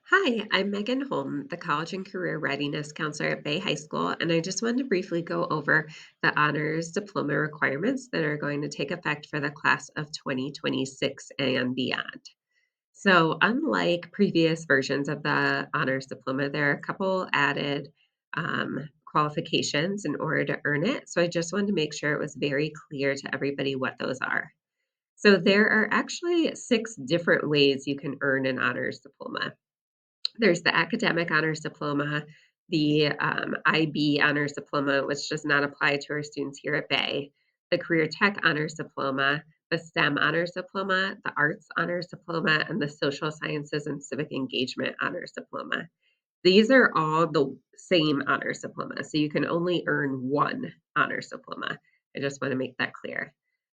Hi, I'm Megan Holm, the College and Career Readiness Counselor at Bay High School, and I just wanted to briefly go over the Honors Diploma requirements that are going to take effect for the class of 2026 and beyond. So, unlike previous versions of the Honors Diploma, there are a couple added qualifications in order to earn it. So, I just wanted to make sure it was very clear to everybody what those are. So, there are actually six different ways you can earn an Honors Diploma. There's the Academic Honors Diploma, the IB Honors Diploma, which does not apply to our students here at Bay, the Career Tech Honors Diploma, the STEM Honors Diploma, the Arts Honors Diploma, and the Social Sciences and Civic Engagement Honors Diploma. These are all the same honors diploma, so you can only earn one honors diploma. I just want to make that clear.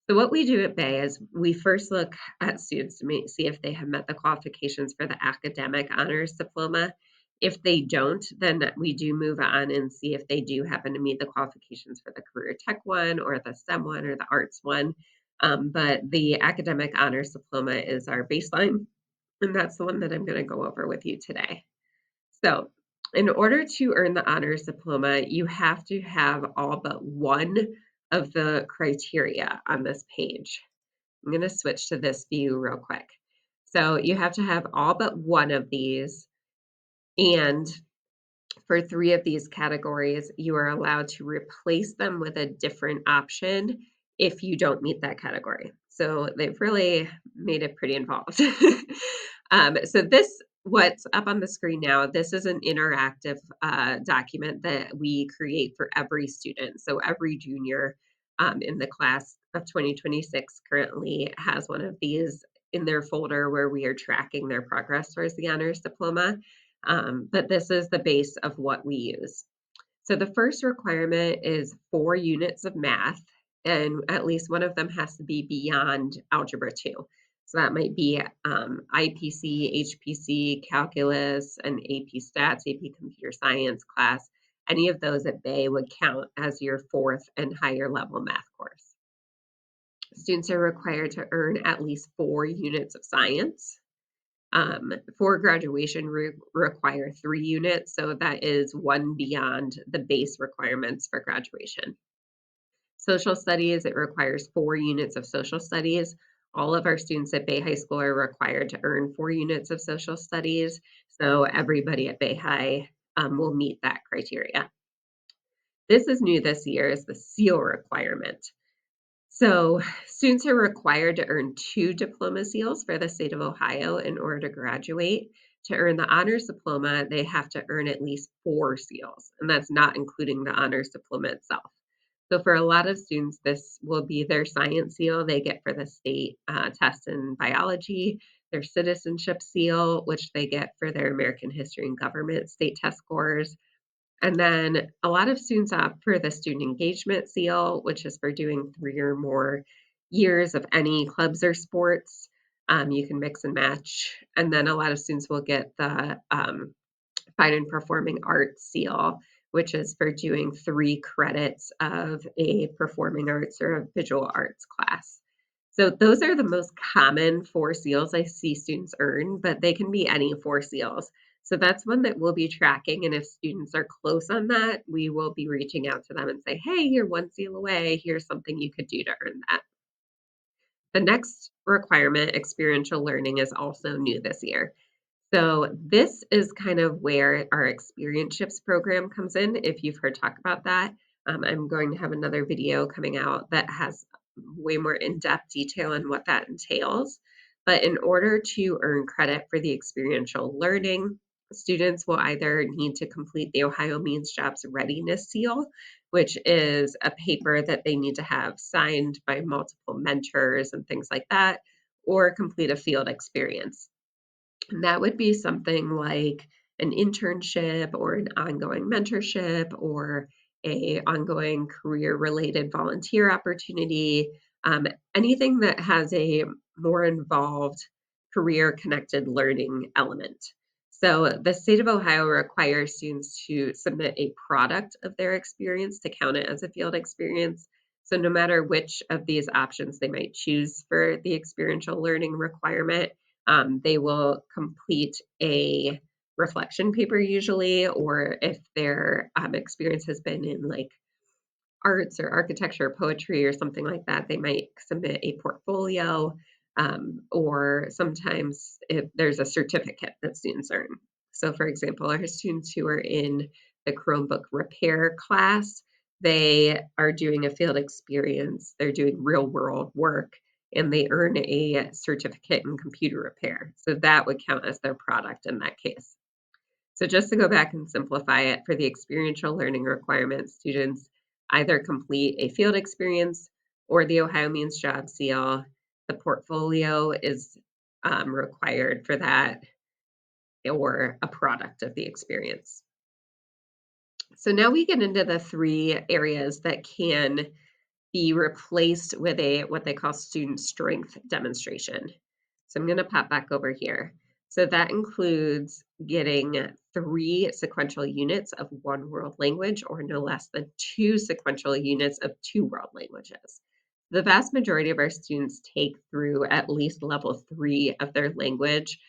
So what we do at Bay is we first look at students to see if they have met the qualifications for the academic honors diploma. If they don't, then we do move on and see if they do happen to meet the qualifications for the career tech one or the STEM one or the arts one. But the academic honors diploma is our baseline, and that's the one that I'm going to go over with you today. So, in order to earn the honors diploma, you have to have all but one of the criteria on this page. I'm going to switch to this view real quick. So, you have to have all but one of these. And for three of these categories, you are allowed to replace them with a different option if you don't meet that category. So they've really made it pretty involved. So this, what's up on the screen now, this is an interactive document that we create for every student. So every junior in the class of 2026 currently has one of these in their folder where we are tracking their progress towards the honors diploma. But this is the base of what we use. So the first requirement is 4 units of math, and at least one of them has to be beyond Algebra 2. So that might be IPC, HPC, Calculus, and AP Stats, AP Computer Science class. Any of those at Bay would count as your fourth and higher level math course. Students are required to earn at least 4 units of science. For graduation, require 3 units, so that is one beyond the base requirements for graduation. Social studies, it requires 4 units of social studies. All of our students at Bay High School are required to earn 4 units of social studies, so everybody at Bay High will meet that criteria. This is new this year, is the SEAL requirement. So, students are required to earn 2 diploma seals for the state of Ohio in order to graduate. To earn the honors diploma, they have to earn at least 4 seals, and that's not including the honors diploma itself. So, for a lot of students, this will be their science seal they get for the state test in biology, their citizenship seal, which they get for their American history and government state test scores, and then a lot of students opt for the student engagement seal, which is for doing 3 or more years of any clubs or sports. You can mix and match. And then a lot of students will get the fine and performing arts seal, which is for doing 3 credits of a performing arts or a visual arts class. So those are the most common 4 seals I see students earn, but they can be any 4 seals. So that's one that we'll be tracking. And if students are close on that, we will be reaching out to them and say, hey, you're 1 seal away. Here's something you could do to earn that. The next requirement, experiential learning, is also new this year. So this is kind of where our experiences program comes in, if you've heard talk about that. I'm going to have another video coming out that has way more in-depth detail on what that entails. But in order to earn credit for the experiential learning, students will either need to complete the Ohio Means Jobs Readiness Seal, which is a paper that they need to have signed by multiple mentors and things like that, or complete a field experience. And that would be something like an internship or an ongoing mentorship or a ongoing career-related volunteer opportunity, anything that has a more involved career-connected learning element. So the state of Ohio requires students to submit a product of their experience to count it as a field experience. So no matter which of these options they might choose for the experiential learning requirement, they will complete a reflection paper usually, or if their experience has been in like arts or architecture or poetry or something like that, they might submit a portfolio, or sometimes there's a certificate that students earn. So, for example, our students who are in the Chromebook repair class, they are doing a field experience, they're doing real world work, and they earn a certificate in computer repair. So, that would count as their product in that case. So just to go back and simplify it, for the experiential learning requirements, students either complete a field experience or the Ohio Means Job Seal. The portfolio is required for that, or a product of the experience. So now we get into the three areas that can be replaced with a what they call student strength demonstration. So I'm going to pop back over here. So that includes getting 3 sequential units of one world language or no less than 2 sequential units of 2 world languages. The vast majority of our students take through at least level 3 of their language,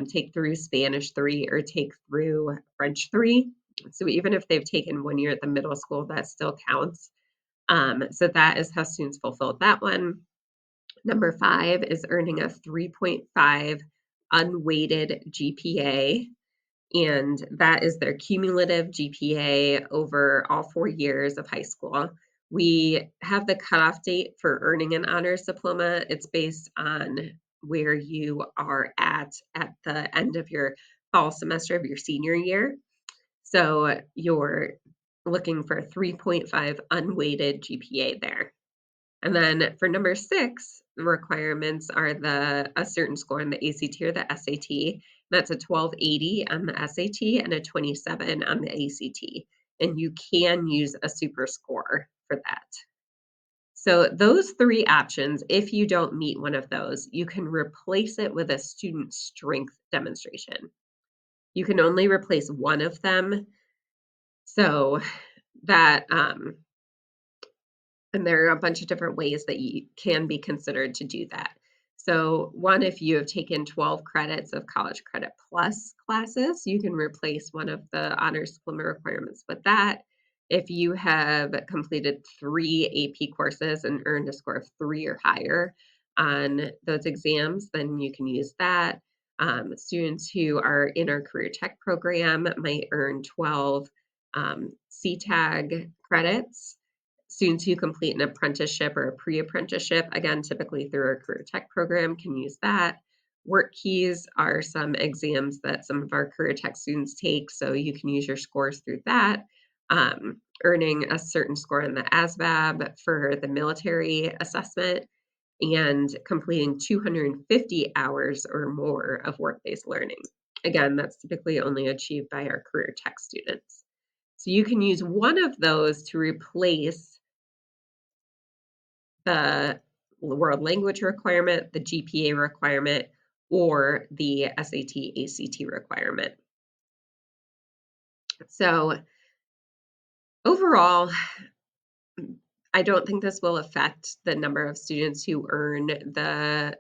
take through Spanish 3 or take through French 3. So even if they've taken 1 year at the middle school, that still counts. So that is how students fulfilled that one. Number 5 is earning a 3.5 unweighted GPA, and that is their cumulative GPA over all 4 years of high school. We have the cutoff date for earning an honors diploma. It's based on where you are at the end of your fall semester of your senior year. So you're looking for a 3.5 unweighted GPA there. And then for number 6, the requirements are a certain score in the ACT or the SAT. That's a 1280 on the SAT and a 27 on the ACT. And you can use a super score for that. So those 3 options, if you don't meet one of those, you can replace it with a student strength demonstration. You can only replace one of them. So that and there are a bunch of different ways that you can be considered to do that. So, one, if you have taken 12 credits of College Credit Plus classes, you can replace one of the honors diploma requirements with that. If you have completed 3 AP courses and earned a score of 3 or higher on those exams, then you can use that. Students who are in our career tech program might earn 12 CTAG credits. Students who complete an apprenticeship or a pre-apprenticeship, again, typically through our career tech program, can use that. Work keys are some exams that some of our career tech students take, so you can use your scores through that. Earning a certain score in the ASVAB for the military assessment, and completing 250 hours or more of work-based learning. Again, that's typically only achieved by our career tech students. So you can use one of those to replace the world language requirement, the GPA requirement, or the SAT, ACT requirement. So overall, I don't think this will affect the number of students who earn the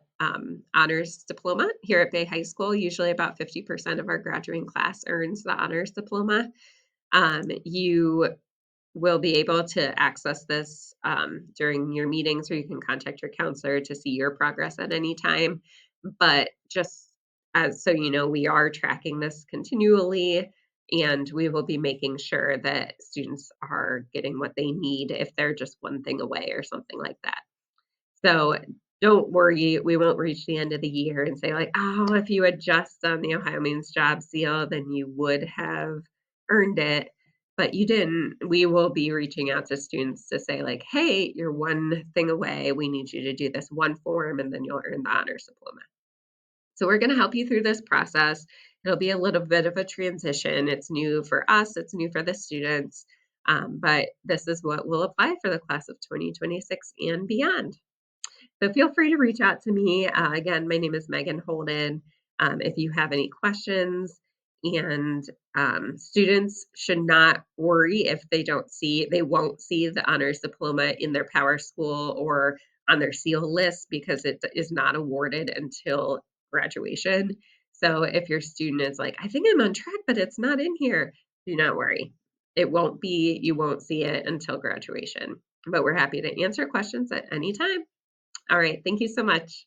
honors diploma here at Bay High School. Usually about 50% of our graduating class earns the honors diploma. You will be able to access this during your meetings, or you can contact your counselor to see your progress at any time. But just as so you know, we are tracking this continually, and we will be making sure that students are getting what they need if they're just one thing away or something like that. So don't worry, we won't reach the end of the year and say, like, oh, if you had just done the Ohio Means Job Seal, then you would have earned it. But you didn't. We will be reaching out to students to say, like, hey, you're one thing away. We need you to do this one form, and then you'll earn the honors diploma. So we're going to help you through this process. It'll be a little bit of a transition. It's new for us, it's new for the students, but this is what will apply for the class of 2026 and beyond. So feel free to reach out to me. Again, my name is Megan Holden. If you have any questions, and students should not worry if they won't see the honors diploma in their Power School or on their seal list, because it is not awarded until graduation. So if your student is like, I think I'm on track, but it's not in here, do not worry. It won't be, you won't see it until graduation. But we're happy to answer questions at any time. All right. Thank you so much.